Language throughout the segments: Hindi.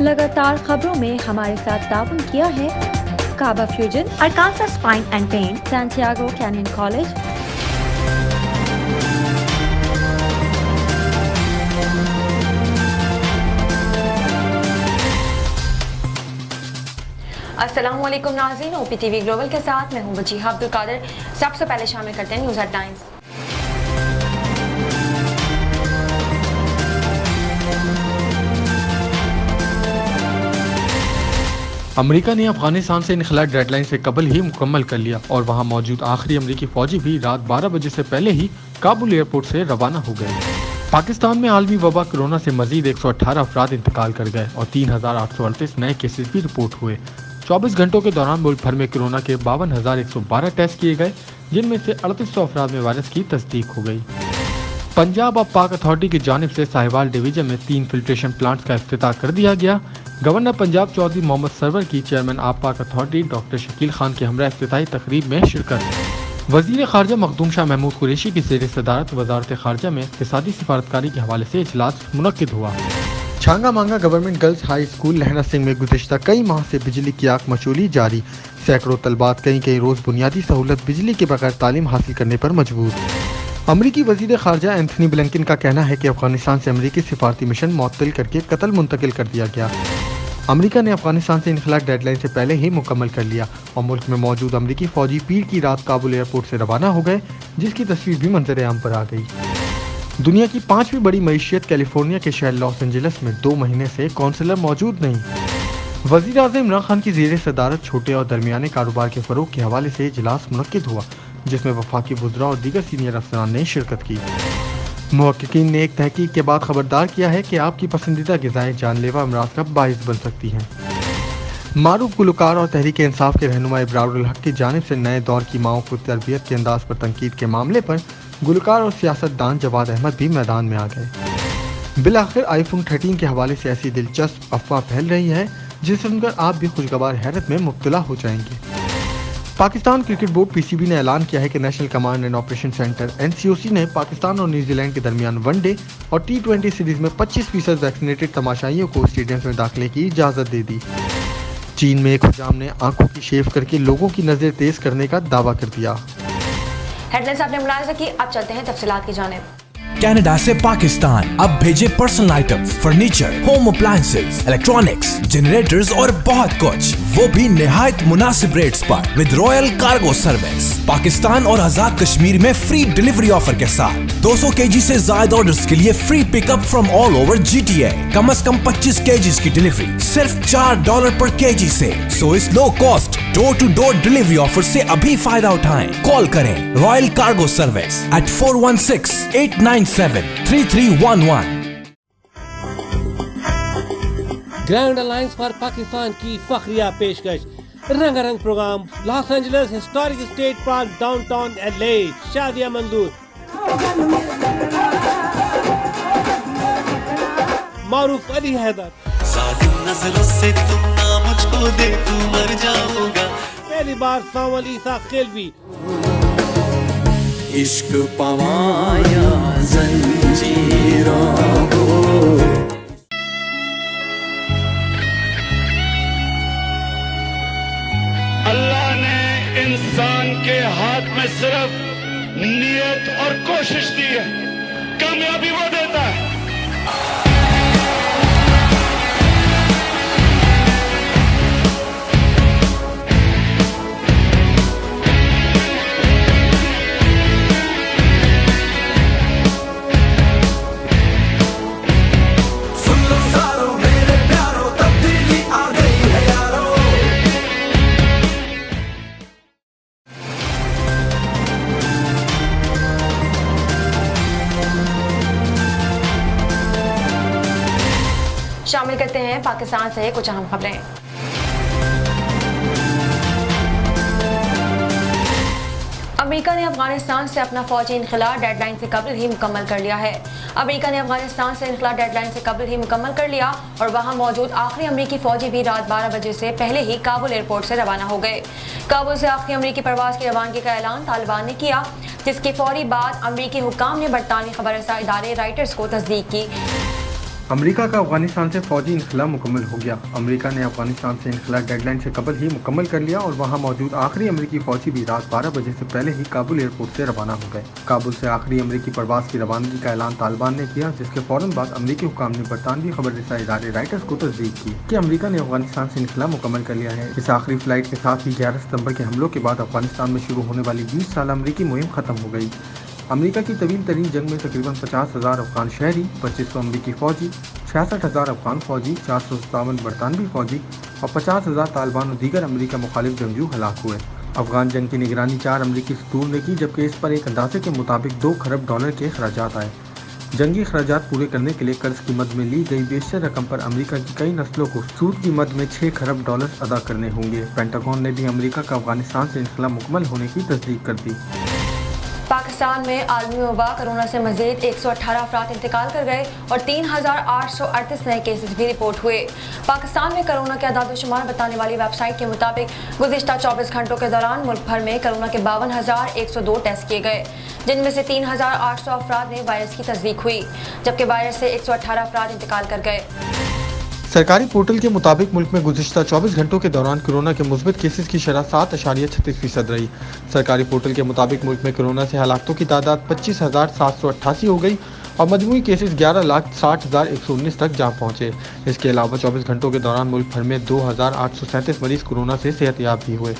लगातार खबरों में हमारे साथ ताउन किया है काबा fusion, Arkansas spine and pain, Santiago Canyon College, अस्सलामुअलैकुम नाज़रीन, OPTV ग्लोबल के साथ मैं हूं वजीहा अब्दुल कादिर। सबसे पहले शामिल करते हैं न्यूज़ हेडलाइंस। अमेरिका ने अफगानिस्तान से इनखला डेडलाइन से कबल ही मुकम्मल कर लिया और वहां मौजूद आखिरी अमेरिकी फौजी भी रात 12 बजे से पहले ही काबुल एयरपोर्ट से रवाना हो गए। पाकिस्तान में आलमी वबा कोरोना से मजीद 118 अफराद इंतकाल कर गए और 3838 नए केसेस भी रिपोर्ट हुए। 24 घंटों के दौरान मुल्क भर में कोरोना के 52,112 टेस्ट किए गए, जिनमें से 3800 अफराद में वायरस की तस्दीक हो गई। पंजाब अब पाक अथॉरिटी की जानिब से साहिवाल डिवीजन में 3 फिल्ट्रेशन प्लांट्स का इफ्तिताह कर दिया गया। गवर्नर पंजाब चौधरी मोहम्मद सरवर की चेयरमैन आप पाक अथॉरिटी डॉक्टर शकील खान के हमरा इफ्तिताही तकरीब में शिरकत। वजीर खारजा मखदूम शाह महमूद कुरैशी की ज़ेर सदारत वजारत खारजा में इक़्तिसादी सिफारतकारी के हवाले से इजलास मुनक्किद हुआ। छांगा मांगा गवर्नमेंट गर्ल्स हाई स्कूल लहना सिंह में गुज़िश्ता कई माह से बिजली की आग मचूली जारी। सैकड़ों तलबात कई रोज़ बुनियादी सहूलत बिजली के बगैर तालीम हासिल करने पर मजबूर। अमरीकी वजीर खारजा एंथनी ब्लिंकन का कहना है कि अफगानिस्तान से अमरीकी सिफारती मिशन मुअत्तल करके कत्ल मुंतकिल कर दिया गया। अमरीका ने अफगानिस्तान से इनखला डेडलाइन से पहले ही मुकम्मल कर लिया और मुल्क में मौजूद अमरीकी फौजी पीर की रात काबुल एयरपोर्ट से रवाना हो गए, जिसकी तस्वीर भी मंजर आम पर आ गई। दुनिया की 5वीं बड़ी मईशियत कैलिफोर्निया के शहर लॉस एंजलिस में 2 महीने से काउंसलर मौजूद नहीं। वज़ीर आज़म इमरान खान की ज़ेर सदारत छोटे और दरमियाने कारोबार के फ़रोग़ के हवाले से इजलास मुनक्किद हुआ, जिसमें वफाकी वज़रा और दीगर सीनियर अफसरान ने शिरकत की। मुहक्किकीन ने एक तहकीक के बाद खबरदार किया है कि आपकी पसंदीदा ग़िज़ाएँ जानलेवा अमराज का बाइस बन सकती हैं। मारूफ गुलकार और तहरीक इंसाफ के रहनुमा इब्रारुल हक की जानिब से नए दौर की माओं को तरबियत के अंदाज पर तनकीद के मामले पर गुलकार और सियासतदान जवाद अहमद भी मैदान में आ गए। बिलाखिर आईफोन 13 के हवाले से ऐसी दिलचस्प अफवाह फैल रही है जिसे सुनकर आप भी खुशगवार हैरत में मुब्तला हो जाएंगे। पाकिस्तान क्रिकेट बोर्ड PCB ने ऐलान किया है कि national command and operation centre NCOC ने पाकिस्तान और न्यूजीलैंड के दरमियान वनडे और T20 सीरीज में 25% वैक्सीनेटेड तमाशाइयों को स्टेडियम में दाखिले की इजाज़त दे दी। चीन में एक हुजाम ने आंखों की शेव करके लोगों की नजर तेज करने का दावा कर दिया। हेडलाइंस आपने मुलाहिजा की, अब चलते हैं तफसीलात की जानिब। कनाडा से पाकिस्तान अब भेजे personal items, furniture, home appliances, electronics, generators और बहुत कुछ, वो भी निहायत मुनासिब रेट्स पर with royal cargo service. Pakistan और आजाद कश्मीर में फ्री डिलीवरी ऑफर के साथ 200 kg से ज्यादा ऑर्डर्स के लिए free pickup from all over GTA। कम से कम 25 kg की डिलीवरी सिर्फ $4 पर kg से। सो इस low cost door to door delivery offer से अभी फायदा उठाएं। कॉल करें royal cargo service at 416-897-3311। Grand alliance for Pakistan की फखरिया पेशकश रंगारंग programme Los Angeles historic state park downtown LA। Shadiya Manzoor, Maroof Ali Haider, नजरों से तुम ना मुझको दे तू मर जाओगा, पहली बार सावल ईसा खेलवी, इश्क पवाया जंजीरों को। अल्लाह ने इंसान के हाथ में सिर्फ नियत और कोशिश दी है, कामयाबी वो देता है। शामिल करते हैं पाकिस्तान से कुछ अहम खबरें। अमेरिका ने अफगानिस्तान से अपना फौजी इनखला डेडलाइन से कबल ही मुकम्मल कर लिया है। अमेरिका ने अफगानिस्तान से इनखला डेडलाइन से कबल ही मुकम्मल कर लिया और वहां मौजूद आखिरी अमेरिकी फौजी भी रात 12 बजे से पहले ही काबुल एयरपोर्ट से रवाना हो गए। काबुल से आखिरी अमेरिकी प्रवास की रवानगी का ऐलान तालिबान ने किया, जिसके फौरी बाद अमेरिकी हुक्काम ने बरतानी खबर रसा इदारे राइटर्स को तस्दीक की। अमेरिका का अफगानिस्तान से फौजी इनखला मुकम्मल हो गया। अमेरिका ने अफगानिस्तान से इनखला डेडलाइन से कबल ही मुकम्मल कर लिया और वहां मौजूद आखिरी अमेरिकी फौजी भी रात 12 बजे से पहले ही काबुल एयरपोर्ट से रवाना हो गए। काबुल से आखिरी अमेरिकी प्रवास की रवानगी का ऐलान तालिबान ने किया, जिसके फौरन बाद अमेरिकी हुकाम ने बरतानवी खबररसा इदारे रॉयटर्स को तस्दीक की कि अमेरिका ने अफगानिस्तान से इनखला मुकम्मल कर लिया है। इस आखिरी फ्लाइट के साथ ही 11 सितंबर के हमलों के बाद अफगानिस्तान में शुरू होने वाली 20 साल अमेरिकी मुहिम खत्म हो गई। अमेरिका की तवील तरीन जंग में तकरीबन 50,000 अफगान शहरी, 2500 अमेरिकी फौजी, 66,000 अफगान फौजी, 457 बरतानवी फौजी और 50,000 तालिबान और दीगर अमेरिका मुखालिफ जंगजू हलाक हुए। अफगान जंग की निगरानी 4 अमेरिकी सतून ने की, जबकि इस पर एक अंदाजे के मुताबिक $2 खरब के अखराजात आए। जंगी अखराजात पूरे करने के लिए कर्ज की मद में ली गई बेशतर रकम पर अमेरिका की कई नस्लों को सूद की मद में $6 खरब अदा करने होंगे। पेंटागन ने भी अमेरिका का अफगानिस्तान से इनखला मुकम्मल होने की तस्दीक कर दी। पाकिस्तान में आलमी वबा कोरोना से मजीद 118 अफराद इंतकाल कर गए और 3,838 नए केसेस भी रिपोर्ट हुए। पाकिस्तान में कोरोना के अदाद शुमार बताने वाली वेबसाइट के मुताबिक गुज़िश्ता 24 घंटों के दौरान मुल्क भर में कोरोना के 52,102 टेस्ट किए गए, जिनमें से 3,800 अफराद में वायरस की तस्दीक हुई, जबकि वायरस से 118 अफराद इंतकाल कर गए। सरकारी पोर्टल के मुताबिक मुल्क में गुज़िश्ता 24 घंटों के दौरान कोरोना के मुस्बत केसेस की शरह 7.36% रही। सरकारी पोर्टल के मुताबिक मुल्क में कोरोना से हलाकतों की तादाद 25,788 हो गई और मजमूई केसेस 11,60,119 तक जा पहुँचे। इसके अलावा 24 घंटों के दौरान मुल्क भर में 2,837 मरीज कोरोना से सेहतयाब भी हुए,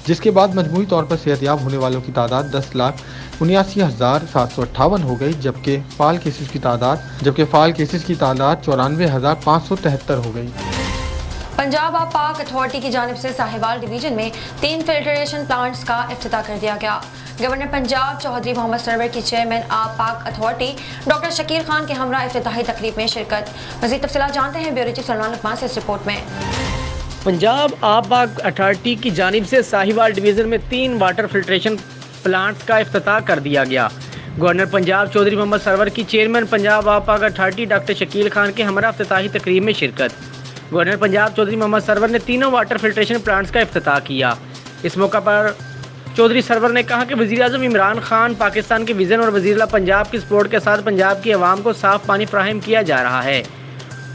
जिसके बाद मजमूई तौर पर सेहतयाब होने वालों की तादाद 10,79,758 हो गई, जबकि फाल केसेस की तादाद 94,573 हो गई। पंजाब आब पाक अथॉरिटी की जानिब से साहिवाल डिवीजन में 3 फिल्ट्रेशन प्लांट्स का इफ्तिताह कर दिया गया। गवर्नर पंजाब चौधरी मोहम्मद सरवर की चेयरमैन आब पाक अथॉरिटी डॉक्टर शकील खान के हमरा इफ्तिताही तकरीब में शिरकत। मज़ीद तफसीलात जानते हैं ब्यूरो चीफ सलमान लुकमान से इस रिपोर्ट में। पंजाब आब पाक अथॉरिटी की जानिब से साहिवाल डिवीज़न में 3 वाटर फिल्ट्रेशन प्लांट्स का इफ्तिताह कर दिया गया। गवर्नर पंजाब चौधरी मोहम्मद सरवर की चेयरमैन पंजाब आब पाक अथॉरिटी डॉक्टर शकील खान के हमरा इफ्तिताही तकरीब में शिरकत। गवर्नर पंजाब चौधरी मोहम्मद सरवर ने तीनों वाटर फिल्ट्रेशन प्लांट्स का इफ्तिताह किया। इस मौका पर चौधरी सरवर ने कहा कि वज़ीर-ए-आज़म इमरान खान पाकिस्तान के विज़न और वज़ीर पंजाब की सपोर्ट के साथ पंजाब की आवाम को साफ़ पानी फराहम किया जा रहा है।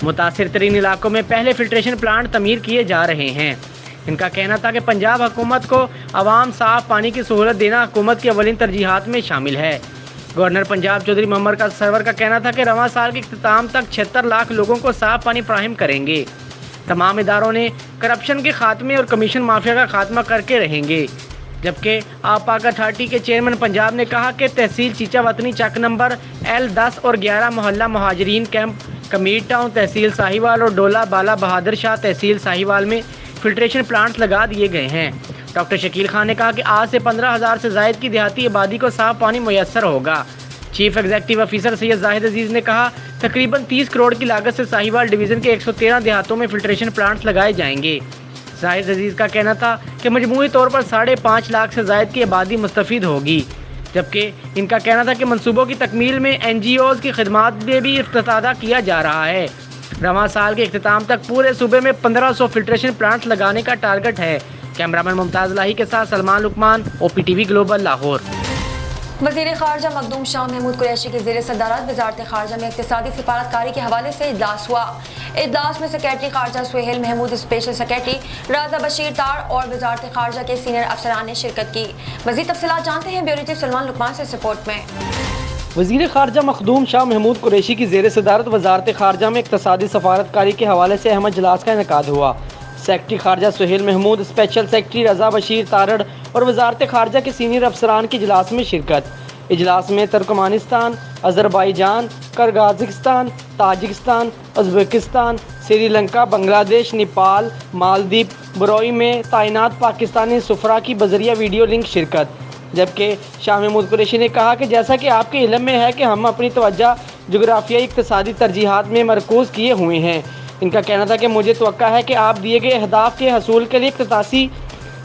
मुतासिर तरीन इलाकों में पहले फिल्ट्रेशन प्लांट तमीर किए जा रहे हैं। इनका कहना था कि पंजाब हुकूमत को आवाम साफ़ पानी की सहूलत देना हुकूमत की अवलिन तरजीहात में शामिल है। गवर्नर पंजाब चौधरी मोहम्मद सरवर का कहना था कि रवां साल के इख्तिताम तक 76 लाख लोगों को साफ़ पानी फराहम करेंगे। तमाम इदारों ने करप्शन के खात्मे और कमीशन माफिया का खात्मा करके रहेंगे। जबकि आब पाक अथॉरिटी के चेयरमैन पंजाब ने कहा कि तहसील चीचा वतनी चक नंबर L10 और 11 मोहल्ला महाजरीन कैंप कमीर टाउन तहसील साहिवाल और डोला बाला बहादुर शाह तहसील साहिवाल में फिल्ट्रेशन प्लांट्स लगा दिए गए हैं। डॉक्टर शकील खान ने कहा कि आज से 15,000 से ज़ायद की देहाती आबादी को साफ़ पानी मुयस्सर होगा। Chief executive officer Syed Zahid Aziz ने कहा तकरीबन 30 करोड़ की लागत से साहिवाल डिवीज़न के 113 देहातों में फिल्ट्रेशन प्लांट्स लगाए जाएंगे। जाहिद अजीज़ का कहना था कि मजमूई तौर पर 5.5 लाख से ज़ायद की आबादी मुस्तफ़ीद होगी। जबकि इनका कहना था कि मनसूबों की तकमील में NGOs की खिदमात में भी इफ्तिताह किया जा रहा है। रवां साल के इख्तिताम तक पूरे सूबे में 1500 फिल्ट्रेशन प्लांट्स लगाने का टारगेट है। कैमरामैन मुमताज़ लाही के साथ सलमान लुकमान, OPTV ग्लोबल, लाहौर। वज़ीर ख़ारजा मखदूम शाह महमूद कुरैशी की ज़ेर सदारत वज़ारत ख़ारजा में इक़्तिसादी सिफारतकारी के हवाले से इजलास हुआ। इजलास में सेक्रेटरी ख़ारजा सुहेल महमूद, स्पेशल सेक्रेटरी राजा बशीर तार और वज़ारत ख़ारजा के सीनियर अफसरान ने शिरकत की। मज़ीद तफसीलात जानते हैं ब्यूरो चीफ सलमान लुकमान से रिपोर्ट में। वज़ीर ख़ारजा मखदूम शाह महमूद कुरैशी की ज़ेर सदारत वज़ारत ख़ारजा में इक़्तिसादी सफारतकारी के हवाले से अहम इजलास का इनेकाद हुआ। सेक्रेटरी ख़ारजा सुहेल महमूद, स्पेशल सेक्रेटरी रज़ा बशीर तारड़ और वज़ारत ख़ारजा के सीनियर अफसरान की इजलास में शिरकत। इजलास में Turkmenistan, Azerbaijan, Kyrgyzstan, Tajikistan, Uzbekistan, Sri Lanka, Bangladesh, Nepal, Maldives, Brunei में तैनात पाकिस्तानी सुफरा की बजरिया वीडियो लिंक शिरकत। जबकि शाह महमूद कुरैशी ने कहा कि जैसा कि आपके इल्म में है कि हम अपनी तवज्जो जोग्राफियाई इक़्तिसादी तरजीहात में मरकूज़ किए हुए हैं। इनका कहना था कि मुझे तवक्का है कि आप दिए गए अहदाफ के हसूल के लिए इक़्तिसादी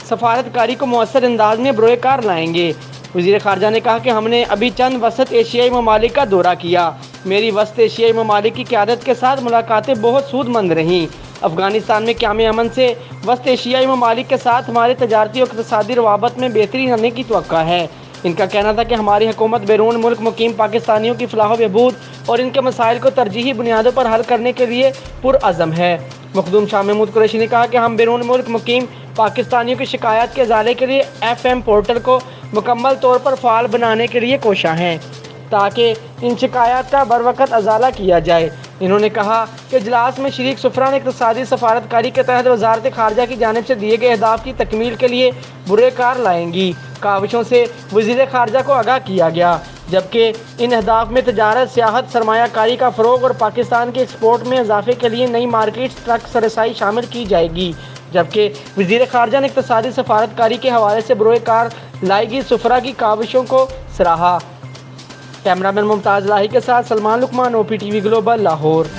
सफारतकारी को मौसर अंदाज में बरोकार लाएंगे। वज़ीर ख़ारजा ने कहा कि हमने अभी चंद वसत एशियाई ममालिक का दौरा किया। मेरी वसत एशियाई ममालिक की क़यादत के साथ मुलाकातें बहुत सूदमंद रहीं। अफ़गानिस्तान में क़याम अमन से वसत एशियाई ममालिक के साथ हमारे तजारती और इक़्तिसादी रवाबत में बेहतरी आने की तवक्का है। इनका कहना था कि हमारी हुकूमत बैरून मुल्क मुकीम पाकिस्तानियों की फलाह बहबूद और इनके मसाइल को तरजीही बुनियादों पर हल करने के लिए पुरअज़म है। मखदूम शाह महमूद कुरैशी ने कहा कि हम बैरून मुल्क मुकीम पाकिस्तानियों की शिकायत के इजाले के लिए FM पोर्टल को मुकम्मल तौर पर फ़ाल बनाने के लिए कोशा हैं ताकि इन शिकायत का बरवक़्त अजाला किया जाए। इन्होंने कहा कि इजलास में शरीक सुफरा ने इक़्तिसादी सफारतकारी के तहत वज़ारत ख़ारजा की जानिब से दिए गए अहदाफ़ की तकमील के लिए बुरे कार लाएंगी काविशों से वज़ीर ख़ारजा को आगाह किया गया, जबकि इन अहदाफ़ में तजारत, सियाहत, सरमायाकारी का फ़रोग़ और पाकिस्तान के एक्सपोर्ट में इजाफ़े के लिए नई मार्केट्स तक सरसाई शामिल की जाएगी। जबकि वज़ीर ख़ारजा ने इक़्तिसादी सफारतकारी के हवाले से बुरे कार लाएगी सुफरा की काविशों को सराहा। कैमरामैन मुमताज़ लाही के साथ सलमान लुकमान, OPTV ग्लोबल, लाहौर।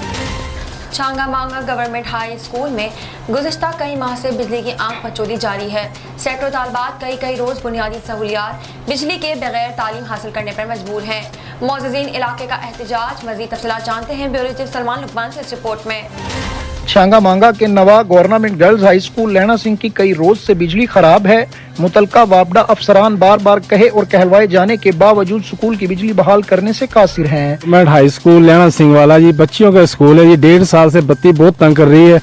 छांगा मांगा गवर्नमेंट हाई स्कूल में गुज़िश्ता कई माह से बिजली की आंख पचोदी जारी है। सैकड़ों तालबात कई रोज़ बुनियादी सहूलियात बिजली के बगैर तालीम हासिल करने पर मजबूर हैं। मौजूदीन इलाके का एहतजाज। मज़ीद तफसीलात जानते हैं ब्यूरो चीफ सलमान लुकमान से इस रिपोर्ट में। छांगा मांगा के नवा गवर्नमेंट गर्ल्स हाई स्कूल लैना सिंह की कई रोज से बिजली खराब है। मुतलका वापडा अफसरान बार बार कहे और कहलवाए जाने के बावजूद स्कूल की बिजली बहाल करने से कासिर हैं। गवर्नमेंट हाई स्कूल लैना सिंह वाला जी बच्चियों का स्कूल है। ये 1.5 साल से बत्ती बहुत तंग कर रही है।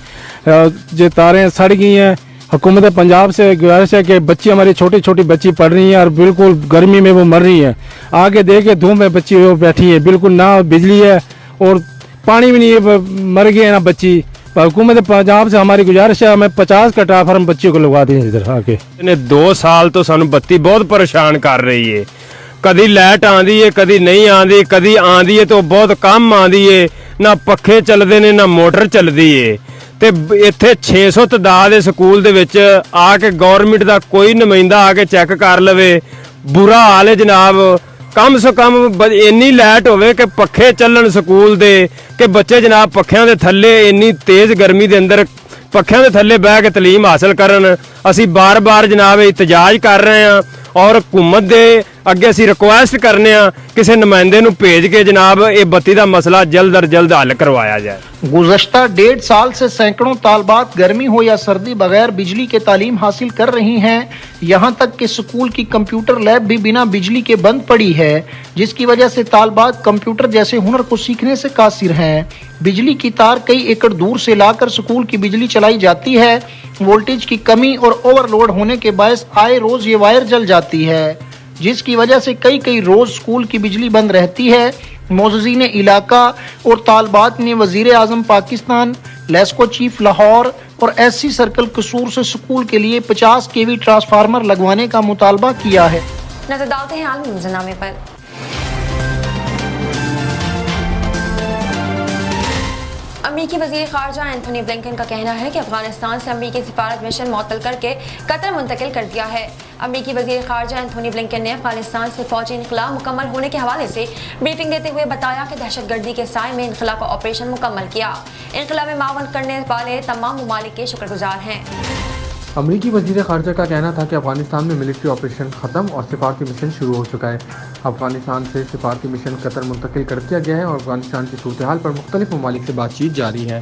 जो तारें सड़ गई हैं। हुकूमत पंजाब से गुजारिश है कि बच्ची हमारी छोटी छोटी बच्ची पढ़ रही हैं और बिल्कुल गर्मी में वो मर रही है। आगे देखे धूप में बच्ची वो बैठी है, बिल्कुल ना बिजली है और पानी भी नहीं है, मर गई है ना बच्ची। हुकूमत पंजाब से हमारी गुजारिश है हमें 50 का ट्रांसफार्मर बच्चियों को लगवा दें इधर आके। 2 साल तो सानू बत्ती बहुत परेशान कर रही है। कदी लाइट आंदी है, कदी नहीं आंदी, कदी आंदी है तो बहुत कम आंदी है। ना पखे चलते ने ना मोटर चलती है। ਤੇ ਇੱਥੇ 600 ਤਦਾਦ ਦੇ ਸਕੂਲ ਦੇ ਵਿੱਚ ਆ ਕੇ ਗਵਰਨਮੈਂਟ ਦਾ ਕੋਈ ਨੁਮਾਇੰਦਾ ਆ ਕੇ ਚੈੱਕ ਕਰ ਲਵੇ। ਬੁਰਾ ਹਾਲ ਹੈ ਜਨਾਬ। कम से कम इन्नी लाइट होवे कि पखे चलन स्कूल दे कि बच्चे जनाब पखियां दे थल्ले इन्नी तेज गर्मी दे अंदर पखियां दे थल्ले बह के तलीम हासिल करन। असी बार बार जनाब इतजाज कर रहे हैं और हुकूमत दे अगे असी रिक्वेस्ट करने किसी नुमाइंदे नूं भेज के जनाब ये बत्ती का मसला जल्द अज जल्द हल करवाया जाए। गुज़श्ता 1.5 साल से सैकड़ों तालबात गर्मी हो या सर्दी बगैर बिजली के तालीम हासिल कर रही हैं। यहाँ तक कि स्कूल की कंप्यूटर लैब भी बिना बिजली के बंद पड़ी है, जिसकी वजह से तालबात कंप्यूटर जैसे हुनर को सीखने से कासिर हैं। बिजली की तार कई एकड़ दूर से लाकर स्कूल की बिजली चलाई जाती है। वोल्टेज की कमी और ओवरलोड होने के बायस आए रोज ये वायर जल जाती है, जिसकी वजह से कई रोज स्कूल की बिजली बंद रहती है। मोज़ीन इलाका और तालबात ने वज़ीर आज़म पाकिस्तान, लेस्को चीफ लाहौर और SC सर्कल कसूर से स्कूल के लिए 50 kV ट्रांसफार्मर लगवाने का मुतालबा किया है। नजर डालते हैं आलमी मंजरनामे पर। अमेरिकी वज़ीर ख़ारजा एंथोनी ब्लिंकन का कहना है कि अफगानिस्तान से अमेरिकी सिफारत मिशन मुअत्तल करके कतर मुंतकिल कर दिया है। अमेरिकी वज़ीर ख़ारजा एंथोनी ब्लिंकन ने अफगानिस्तान से फ़ौजी इनक़लाब मुकम्मल होने के हवाले से ब्रीफिंग देते हुए बताया कि दहशतगर्दी के साए में इनक़लाब का ऑपरेशन मुकम्मल किया। इनक़लाब में मावन करने वाले तमाम ममालिक के शुक्रगुजार हैं। अमेरिकी वज़ीर ख़ारजा का कहना था कि अफगानिस्तान में मिलिट्री ऑपरेशन ख़त्म और सिफारती मिशन शुरू हो चुका है। अफगानिस्तान से सिफारती मिशन कतर मुंतकिल कर दिया गया है और अफगानिस्तान की सूरत हाल पर मुख्तलिफ ममालिक से बातचीत जारी है।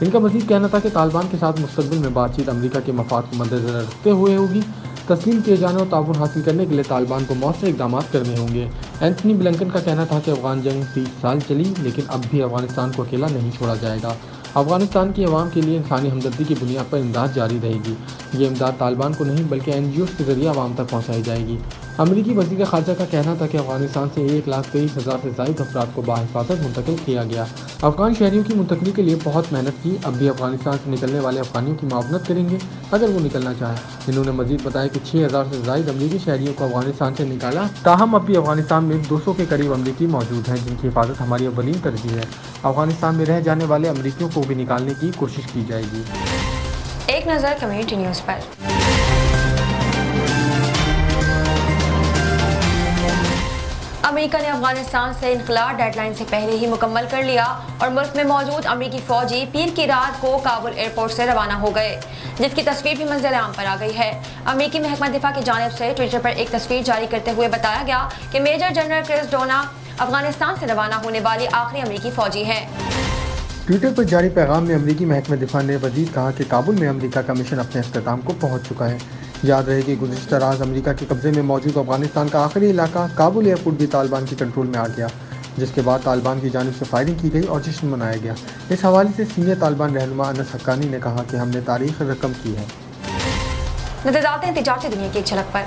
इनका मज़ीद कहना था कि तालिबान के साथ मुस्तक़बिल में बातचीत अमेरिका के मफाद को मद्देनज़र रखते हुए होगी। तस्लीम किए जाने और ताउन हासिल करने के लिए तालिबान को मौसर इक़दाम करने होंगे। एंथनी ब्लिंकन का कहना था कि अफगान जंग 30 साल चली, लेकिन अब भी अफगानिस्तान को अकेला नहीं छोड़ा जाएगा। अफगानिस्तान की अवाम के लिए इंसानी हमदर्दी की बुनियाद पर इमदाद जारी रहेगी। ये इमदाद तालिबान को नहीं बल्कि NGOs के जरिए अवाम तक पहुँचाई जाएगी। अमेरिकी वज़ीर ख़ारजा का कहना था कि अफगानिस्तान से 1,23,000 से ज़ायद अफराद को बाहिफाजत मुंतकिल किया गया। अफगान शहरियों की मुंतकली के लिए बहुत मेहनत की। अब भी अफगानिस्तान से निकलने वाले अफगानियों की मुआवनत करेंगे अगर वो निकलना चाहें। इन्होंने मज़ीद बताया कि 6,000 से ज़ायद अमेरिकी शहरियों को अफगानिस्तान से निकाला। ताहम अब भी अफगानिस्तान में 200 के करीब अमरीकी मौजूद हैं, जिनकी हिफाजत हमारी अव्वलीन तरजीह है। अफगानिस्तान में रह जाने वाले अमरीकियों को भी निकालने की कोशिश की जाएगी। एक नज़र कम्युनिटी न्यूज़ पर। अमेरिका ने अफगानिस्तान से इनखला डेडलाइन से पहले ही मुकम्मल कर लिया और मुल्क में मौजूद अमेरिकी फौजी पीर की रात को काबुल एयरपोर्ट से रवाना हो गए, जिसकी तस्वीर भी मंज़िल आम पर आ गई है। अमेरिकी महकमा दिफा की जानिब से ट्विटर पर एक तस्वीर जारी करते हुए बताया गया कि मेजर जनरल क्रिस डोना अफगानिस्तान से रवाना होने वाली आखिरी अमेरिकी फौजी है। ट्विटर पर जारी पैगाम में अमेरिकी महकमा दिफा ने वज़ीद कहा कि काबुल में अमेरिका का मिशन अपने अख्ताम को पहुँच चुका है। याद रहे कि गुज़िश्ता रात अमेरिका के कब्ज़े में मौजूद अफगानिस्तान का आखिरी इलाका काबुल एयरपोर्ट भी तालिबान के कंट्रोल में आ गया, जिसके बाद तालिबान की जानिब से फायरिंग की गई और जश्न मनाया गया। इस हवाले से सीनियर तालिबान रहनुमा अनस हक्कानी ने कहा कि हमने तारीख रकम की है। नजर आते हैं तिजारती दुनिया की एक झलक पर।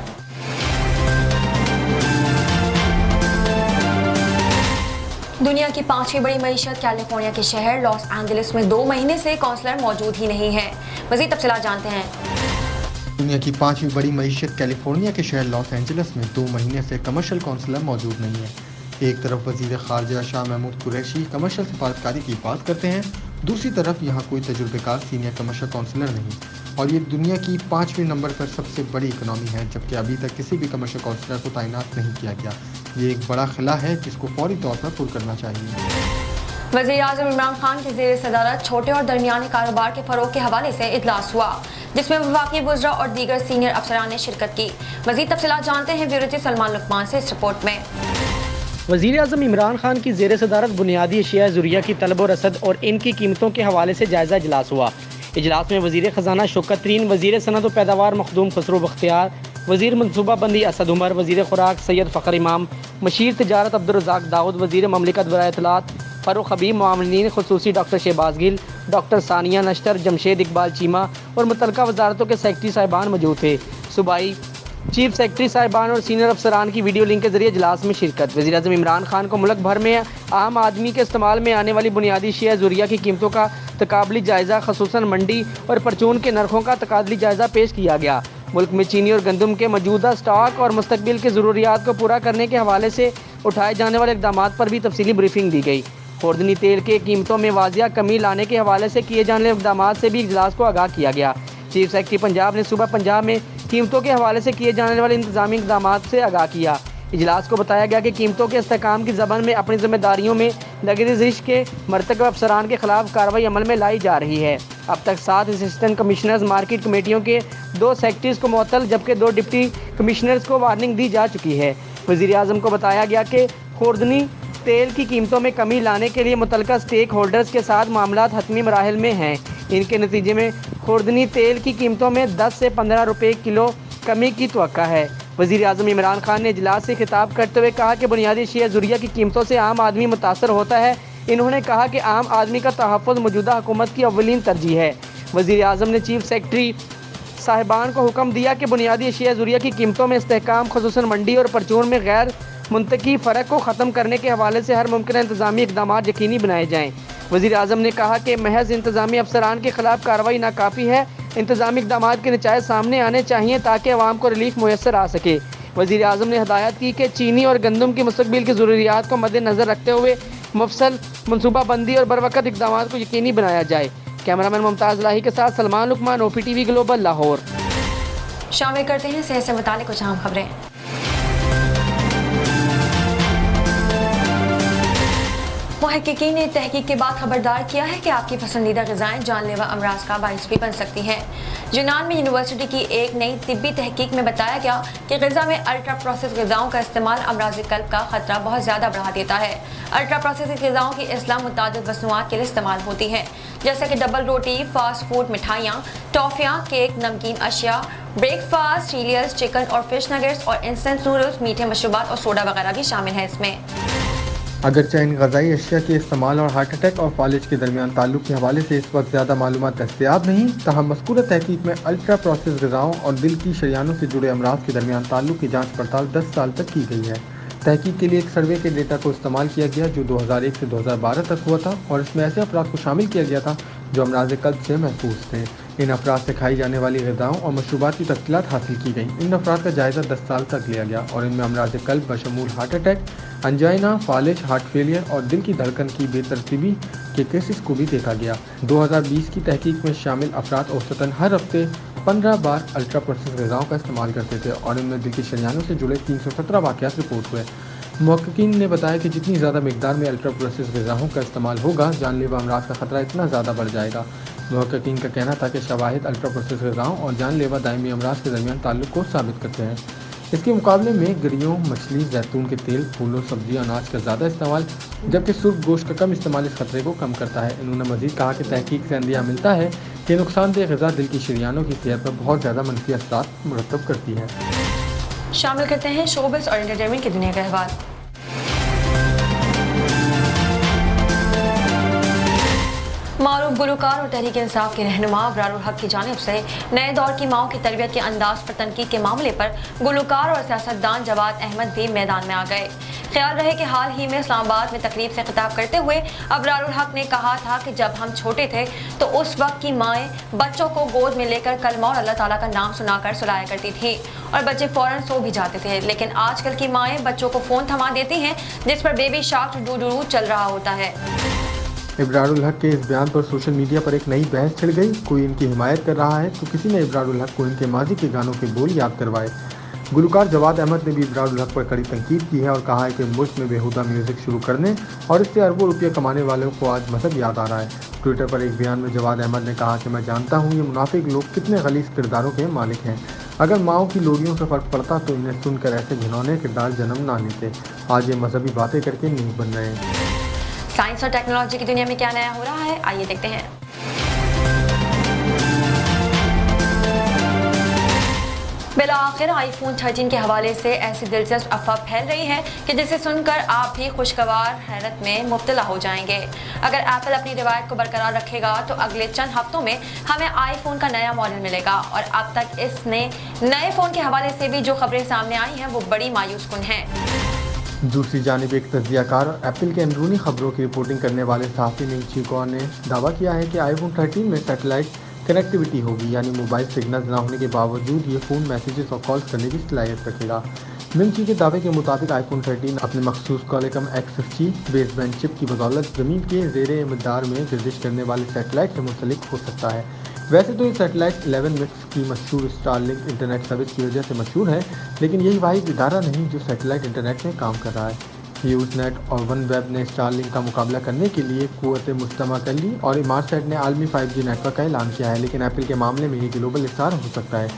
दुनिया की 5वीं बड़ी मईशत कैलिफोर्निया के शहर लॉस एंजलिस में 2 महीने से काउंसलर मौजूद ही नहीं है। मज़ीद तफसीलात जानते हैं। दुनिया की 5वीं बड़ी मईशत कैलिफोर्निया के शहर लॉस एंजलिस में 2 महीने से कमर्शियल काउंसलर मौजूद नहीं है। एक तरफ वज़ीर ख़ारजा शाह महमूद कुरैशी कमर्शियल सिफारतकारी की बात करते हैं, दूसरी तरफ यहाँ कोई तजुर्बेकार सीनियर कमर्शियल काउंसलर नहीं, और ये दुनिया की 5वें नंबर पर सबसे बड़ी इकनॉमी है, जबकि अभी तक किसी भी कमर्शियल काउंसलर को तैनात नहीं किया गया। ये एक बड़ा खिला है जिसको फौरी तौर पर पुर करना चाहिए। वज़ीर-ए-आज़म इमरान खान की ज़ेर सदारत छोटे और दरमियाने कारोबार के फ़रोग़ के हवाले से इजलास हुआ, जिसमें वफाकी वज़रा और दीगर सीनियर अफसरान ने शिरकत की। मज़ीद तफसीलात जानते हैं ब्यूरो चीफ सलमान लुकमान से इस रिपोर्ट में। वज़ीर-ए-आज़म इमरान खान की ज़ेर सदारत बुनियादी अशिया ज़ुरिया की तलब और रसद और इनकी कीमतों के हवाले से जायज़ा इजलास हुआ। इजलास में वज़ीर ख़जाना शौकत तरीन, वज़ीर सनद व पैदावार मखदूम खसरो बख्तियार, वज़ीर मनसूबाबंदी असद उमर, वज़ीर खुराक सैयद फ़खर इमाम, मशीर तिजारत अब्दुर्रज़ाक दाऊद, वज़ीर ममलिकत बराए इत्तलात फ़ारूक हबीब, मामलीन ख़ुसूसी डॉक्टर शहबाज गिल, डॉक्टर सानिया नश्तर, जमशेद इकबाल चीमा और मुतल्लिक़ा वज़ारतों के सेक्रेटरी साहिबान मौजूद थे। सूबाई चीफ सेक्रेटरी साहिबान और सीनियर अफसरान की वीडियो लिंक के जरिए इजलास में शिरकत। वज़ीर-ए-आज़म इमरान खान को मुल्क भर में आम आदमी के इस्तेमाल में आने वाली बुनियादी अशिया ज़ुरिया की कीमतों का तकाबली जायज़ा, खसूसन मंडी और परचून के नरखों का तकाबली जायज़ा पेश किया गया। मुल्क में चीनी और गंदम के मौजूदा स्टॉक और मुस्तकबिल की ज़रूरियात को पूरा करने के हवाले से उठाए जाने वाले इक़दाम पर भी तफसीली ब्रीफिंग दी गई। खुर्दनी तेल के कीमतों में वाजिया कमी लाने के हवाले से किए जाने वाले इक़दाम से भी इजलास को आगाह किया गया। चीफ सेक्रेटरी पंजाब ने सुबह पंजाब में कीमतों के हवाले से किए जाने वाले इंतजामी इक़दाम से आगाह किया। इजलास को बताया गया कि कीमतों के इस्तेकाम की ज़बान में अपनी जिम्मेदारियों में लग्जरिश के मरतकब अफसरान के खिलाफ कार्रवाई अमल में लाई जा रही है। अब तक 7 असिस्टेंट कमिश्नर्स मार्केट कमेटियों के 2 सेक्रेटरीज को मुअत्तल जबकि 2 डिप्टी कमिश्नर्स को वार्निंग दी जा चुकी है। वज़ीर-ए-आज़म को बताया गया कि खुर्दनी तेल की कीमतों में कमी लाने के लिए मुतल्लिका स्टेक होल्डर्स के साथ मामलात हतमी मराहिल में हैं। इनके नतीजे में खुर्दनी तेल की कीमतों में 10 से 15 रुपये किलो कमी की तवक्का है। वज़ीर-ए-आज़म इमरान खान ने इजलास से खिताब करते हुए कहा कि बुनियादी अशिया ज़ुरिया की कीमतों से आम आदमी मुतासर होता है। इन्होंने कहा कि आम आदमी का तहफ़्फ़ुज़ मौजूदा हुकूमत की अव्वलीन तरजीह है। वज़ीर-ए-आज़म ने चीफ सेक्रेटरी साहिबान को हुक्म दिया कि बुनियादी अशिया ज़ुरिया की कीमतों में इस्तेहकाम, ख़ुसूसन मंडी और परचून में गैर मुंतकी फ़र्क को ख़त्म करने के हवाले से हर मुमकिन इंतज़ामी इक़दाम यकीनी बनाए जाएँ। वज़ीर-ए-आज़म ने कहा कि महज इंतज़ामी अफसरान के ख़िलाफ़ कार्रवाई नाकाफ़ी है, इंतज़ामी इक़दाम के नतीजे सामने आने चाहिए ताकि अवाम को रिलीफ मुयस्सर आ सके। वज़ीर-ए-आज़म ने हिदायत की कि चीनी और गंदम की मुस्तक़बिल की ज़रूरियात को मद्देनज़र रखते हुए मुफस्सल मनसूबाबंदी और बरवक़्त इक़दाम को यकीनी बनाया जाए। कैमरामैन मुमताज़ लाही के साथ सलमान लुकमान, OPTV ग्लोबल, लाहौर। शामिल करते हैं सेहत से मुताल्लिक़ कुछ अहम खबरें। मुहक्किकीन ने तहकीक के बाद खबरदार किया है कि आपकी पसंदीदा ग़िज़ाएँ जानलेवा अमराज का बाइस भी बन सकती हैं। यूनान में यूनिवर्सिटी की एक नई तिब्बी तहकीक में बताया गया कि ग़िज़ा में अल्ट्रा प्रोसेस ग़िज़ाओं का इस्तेमाल अमराज़ क़ल्ब का ख़तरा बहुत ज़्यादा बढ़ा देता है। अल्ट्रा प्रोसेस ग़िज़ाओं की इस्लाह मुतादिद मसनूआत के लिए इस्तेमाल होती हैं, जैसे कि डबल रोटी, फास्ट फूड, मिठाइयाँ, टॉफ़ियाँ, केक, नमकीन अशिया, ब्रेकफास्ट, सीरियल्स, चिकन और फिश नगेट्स और इंस्टेंट नूडल्स, मीठे मशरूबात और सोडा वगैरह भी शामिल है इसमें। अगरचे इन ग़ज़ाई अशिया के इस्तेमाल और हार्ट अटैक और फालिज के दरमियान ताल्लुक़ के हवाले से इस वक्त ज़्यादा मालूमात दस्तयाब नहीं, तहम मज़कूरा तहकीक में अल्ट्रा प्रोसेस ग़िज़ाओं और दिल की शरियानों से जुड़े अमराज के दरमियान ताल्लुक़ की जाँच पड़ताल 10 साल तक की गई है। तहकीक के लिए एक सर्वे के डेटा को इस्तेमाल किया गया जो 2001 से 2012 तक हुआ था, और इसमें ऐसे अफराद को शामिल किया गया था जो अमराज़ क़ल्ब से महफूज थे। इन अफराद से खाई जाने वाली ग़िज़ाओं और मशरूबात की तफ़सीलात हासिल की गई। इन अफराद का जायज़ा 10 साल तक लिया गया और इनमें अमराज़ क़ल्ब बशमूल हार्ट अटैक, अंजाइना, फालिज, हार्ट फेलियर और दिल की धड़कन की बेतरतीबी के केसेस को भी देखा गया। 2020 की तहकीक में शामिल अफराद औसतन हर हफ्ते 15 बार अल्ट्रा प्रोसेस ग़िज़ाओं का इस्तेमाल करते थे और इनमें दिल की शरियानों से जुड़े 317 वाक़यात रिपोर्ट हुए। मुहक्किकीन ने बताया कि जितनी ज़्यादा मिकदार में अल्ट्रा प्रोसेस ग़िज़ाओं का इस्तेमाल होगा, जानलेवा अमराज का ख़तरा इतना ज़्यादा बढ़ जाएगा। मुहक्किकीन का कहना था कि शवाहिद अल्ट्रा प्रोसेस ग़िज़ाओं और जानलेवा दायमी अमराज के दरमियान ताल्लुक़ को साबित करते हैं। इसके मुकाबले में गिरियों, मछली, जैतून के तेल, फूलों, सब्जियों, अनाज का ज़्यादा इस्तेमाल जबकि सुर्ख गोश्त का कम इस्तेमाल इस खतरे को कम करता है। इन्होंने मजीद कहा कि तहकीक से अंदिया मिलता है कि नुकसानदेह ग़िज़ा दिल की शरीयानों की सेहत पर बहुत ज़्यादा मनफी असरात मुरतब करती है। शामिल करते हैं शोबिज़ और एंटरटेनमेंट की दुनिया के अहवाल। मारूफ गुलकार और तहरीक इंसाफ के रहनुमा अबरारुल हक की जानिब से नए दौर की माओं की तरबियत के अंदाज पर तनकीद के मामले पर गुलकार और सियासतदान जवाद अहमद भी मैदान में आ गए। ख्याल रहे कि हाल ही में इस्लामाबाद में तकरीब से खिताब करते हुए अबरारुल हक ने कहा था कि जब हम छोटे थे तो उस वक्त की माएँ बच्चों को गोद में लेकर कलमा और अल्लाह ताला का नाम सुनाकर सुलाया करती थी और बच्चे फ़ौरन सो भी जाते थे, लेकिन आजकल की माएँ बच्चों को फ़ोन थमा देती हैं जिस पर बेबी शार्क डू चल रहा होता है। इब्रारुल हक के इस बयान पर सोशल मीडिया पर एक नई बहस छिड़ गई। कोई इनकी हिमायत कर रहा है तो किसी ने इब्रारुल हक को इनके माजी के गानों के बोल याद करवाए। गुलकार जवाद अहमद ने भी इब्रारुल हक पर कड़ी तनकीद की है और कहा है कि मुल्क में बेहुदा म्यूज़िक शुरू करने और इससे अरबों रुपये कमाने वालों को आज मजहब याद आ रहा है। ट्विटर पर एक बयान में जवाद अहमद ने कहा कि मैं जानता हूँ ये मुनाफिक लोग कितने गलीज़ किरदारों के मालिक हैं। अगर माओं की लोरियों से फ़र्क पड़ता तो इन्हें सुनकर ऐसे घिनौने किरदार जन्म ना लेते। आज ये मजहबी बातें करके नहीं बन रहे हैं। साइंस और टेक्नोलॉजी की दुनिया में क्या नया हो रहा है, आइए देखते हैं। बिलाखिर आईफोन 13 के हवाले से ऐसी दिलचस्प अफवाह फैल रही है कि जिसे सुनकर आप भी खुशगवार हैरत में मुब्तला हो जाएंगे। अगर एप्पल अपनी रिवायत को बरकरार रखेगा तो अगले चंद हफ्तों में हमें आईफोन का नया मॉडल मिलेगा और अब तक इसने नए फ़ोन के हवाले से भी जो खबरें सामने आई हैं वो बड़ी मायूस कुन हैं। दूसरी जानिब एक तज्जियाकार और एप्पल के अंदरूनी खबरों की रिपोर्टिंग करने वाले सहाफ़ी मिंग चिको ने दावा किया है कि आईफोन 13 में सैटेलाइट कनेक्टिविटी होगी, यानी मोबाइल सिग्नल न होने के बावजूद ये फ़ोन मैसेजेस और कॉल्स करने की सलाहियत रखेगा। मिंग ची के दावे के मुताबिक आईफोन 13 अपने मखसूस कॉलिकम XFC बेसबैंड चिप की बदौलत ज़मीन के ज़ेरे मदार में गर्दिश करने वाले सैटेलाइट से मुंसलिक हो सकता है। वैसे तो ये सैटेलाइट 11 मिक्स की मशहूर स्टारलिंक इंटरनेट सर्विस की वजह से मशहूर है, लेकिन यही वाहिद इदारा नहीं जो सैटेलाइट इंटरनेट में काम कर रहा है। यूज़नेट और वन वेब ने स्टारलिंक का मुकाबला करने के लिए कुव्वत मुज्तमा कर ली और इमारसेट ने आलमी 5G नेटवर्क का ऐलान किया है, लेकिन एप्पल के मामले में ये ग्लोबल स्टार हो सकता है,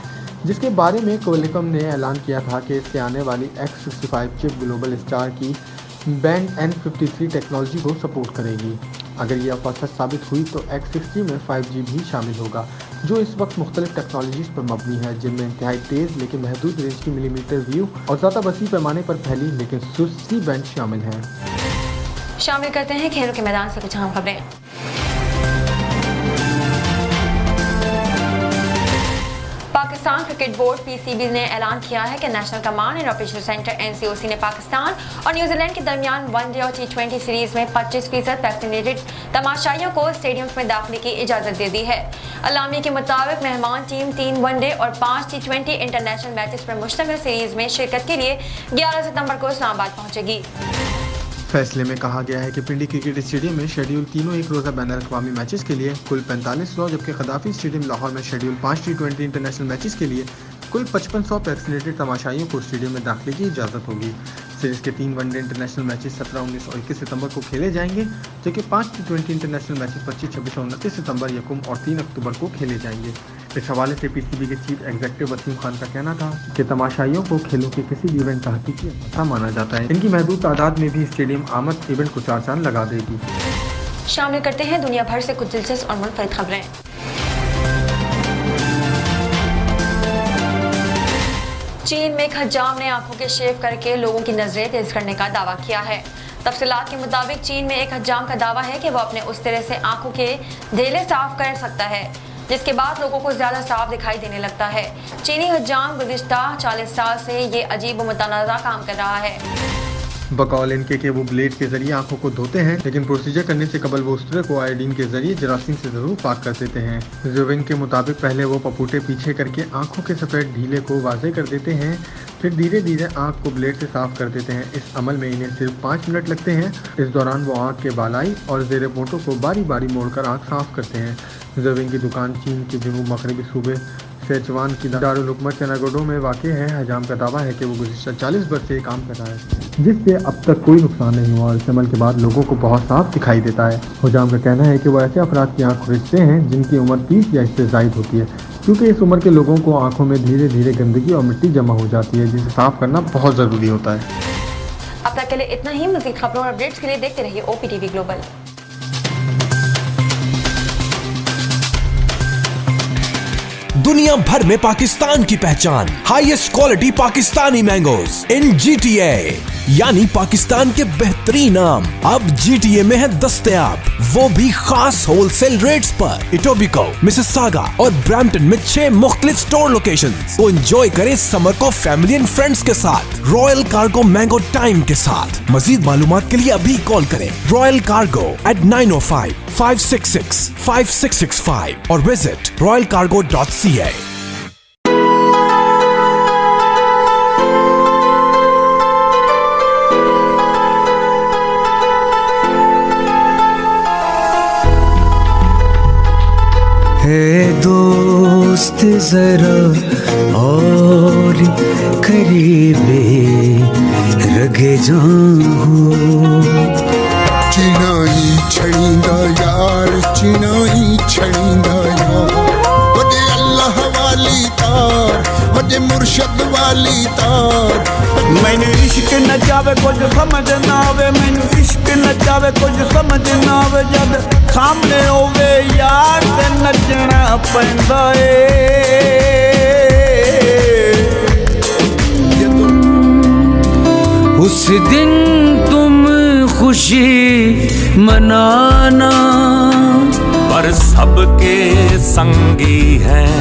जिसके बारे में क्वालकॉम ने ऐलान किया था कि इससे आने वाली X65 चिप ग्लोबल स्टार की बैंड N53 टेक्नोलॉजी को सपोर्ट करेगी। अगर यह अफवाह सच साबित हुई तो X60 में 5G भी शामिल होगा, जो इस वक्त मुख्तलिफ टेक्नोलॉजीज़ पर मबनी है, जिनमें इंतहाई तेज़ लेकिन महदूद रेंज की मिलीमीटर व्यू और ज़्यादा वसी पैमाने पर फैली लेकिन सुस्ती बैंड शामिल हैं। शामिल करते हैं खेलों के मैदान से कुछ अहम खबरें। पाकिस्तान क्रिकेट बोर्ड PCB ने ऐलान किया है कि national command and operation centre NCOC ने पाकिस्तान और न्यूजीलैंड के दरमियान वनडे और T20 सीरीज में 25% वैक्सीनेटेड तमाशाइयों को स्टेडियम्स में दाखिले की इजाज़त दे दी है। अलामी के मुताबिक मेहमान टीम 3 वनडे और 5 T20 इंटरनेशनल मैचेस पर मुश्तमिल सीरीज में शिरकत के लिए 11 सितंबर को इस्लामाबाद पहुंचेगी। फैसले में कहा गया है कि पिंडी क्रिकेट स्टेडियम में शेड्यूल तीनों एक रोज़ा बैन अवी मैचेस के लिए कुल 4500, जबकि खदाफी स्टेडियम लाहौर में शेड्यूल 5 T20 इंटरनेशनल मैचेस के लिए कुल 5500 वैक्सीनेटेड तमाशाइयों को स्टेडियम में दाखिले की इजाज़त होगी। सीरीज के 3 वनडे इंटरनेशनल मैचेस 17, 19 और 21 सितंबर को खेले जाएंगे, जबकि 5 T20 इंटरनेशनल मैचेस 25, 26 और 29 सितंबर, यकम और 3 अक्टूबर को खेले जाएंगे। इस हवाले से PCB के चीफ एग्जीक्यूटिव वसीम खान का कहना था कि तमाशाइयों को खेलों के किसी भी इवेंट का हकीकी हिस्सा माना जाता है। इनकी महदूद तादाद में भी स्टेडियम आमद इवेंट को 4 चांद लगा देगी। शामिल करते हैं दुनिया भर से कुछ दिलचस्प और मुनफरिद खबरें। चीन में एक हज्जाम ने आंखों के शेव करके लोगों की नजरें तेज करने का दावा किया है। तफसीलात के मुताबिक चीन में एक हज्जाम का दावा है कि वो अपने उस तरह से आंखों के धेले साफ कर सकता है जिसके बाद लोगों को ज्यादा साफ दिखाई देने लगता है। चीनी हज्जाम गुज़िश्ता 40 साल से ये अजीब व मुतनाज़ा काम कर रहा है। बकौल इनके कि वो ब्लेड के जरिए आंखों को धोते हैं, लेकिन प्रोसीजर करने से कबल वो उस तरह को आयोडीन के जरिए जरासीम से जरूर पाक कर देते हैं। ज़ुविंग के मुताबिक पहले वो पपूटे पीछे करके आंखों के सफ़ेद ढीले को वाज़े कर देते हैं, फिर धीरे धीरे आंख को ब्लेड से साफ कर देते हैं। इस अमल में इन्हें सिर्फ 5 मिनट लगते हैं। इस दौरान वो आंख के बालाई और ज़ेरे पोटों को बारी बारी मोड़कर आंख साफ करते हैं। ज़ुविंग की दुकान चीन के जनूब मगरबी सूबे सेचवान की दारुल हुकूमत चनागोडो में वाक़ है। हजाम का दावा है कि वो गुज़िश्ता 40 वर्ष से काम कर रहा है, जिससे अब तक कोई नुकसान नहीं हुआ और इस अमल के बाद लोगों को बहुत साफ दिखाई देता है। हजाम का कहना है कि वो ऐसे अफराद की आँख खुरिचते हैं जिनकी उम्र 30 या इससे ज़ायद होती है, क्योंकि इस उम्र के लोगों को आँखों में धीरे धीरे गंदगी और मिट्टी जमा हो जाती है, जिसे साफ करना बहुत ज़रूरी होता है। अब तक के लिए इतना ही। मज़ीद खबरों और अपडेट्स के लिए देखते रहिए OPTV ग्लोबल। दुनिया भर में पाकिस्तान की पहचान, हाईएस्ट क्वालिटी पाकिस्तानी मैंगोज इन GTA, यानी पाकिस्तान के बेहतरीन आम अब GTA में है दस्तयाब, वो भी खास होलसेल रेट्स पर। इटोबिको, मिसिसागा और ब्रैम्पटन में 6 मुख्तलिफ स्टोर लोकेशंस। तो एंजॉय करें समर को फैमिली एंड फ्रेंड्स के साथ, रॉयल कार्गो मैंगो टाइम के साथ। मजीद मालूमात के लिए अभी कॉल करें रॉयल कार्गो at 905-566-5665 और विजिट royalcargo.ca। है दोस्त जरा और करीबे रगे जाऊं, चिनाई छड़ींदा यार, चिनाई छड़ींदा यार, वजे अल्लाह वाली तार, वजे मुर्शद वाली तार। मैंने इश्क न जावे कुछ समझ ना आवे, मैंने इश्क न जावे कुछ समझ ना आवे, जद सामने होवे यार ते नचना पैंदा ए। उस दिन तुम खुशी मनाना, पर सबके संगी हैं,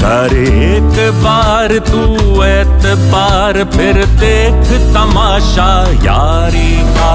कर एक बार तू एतबार, फिर देख तमाशा यारी का।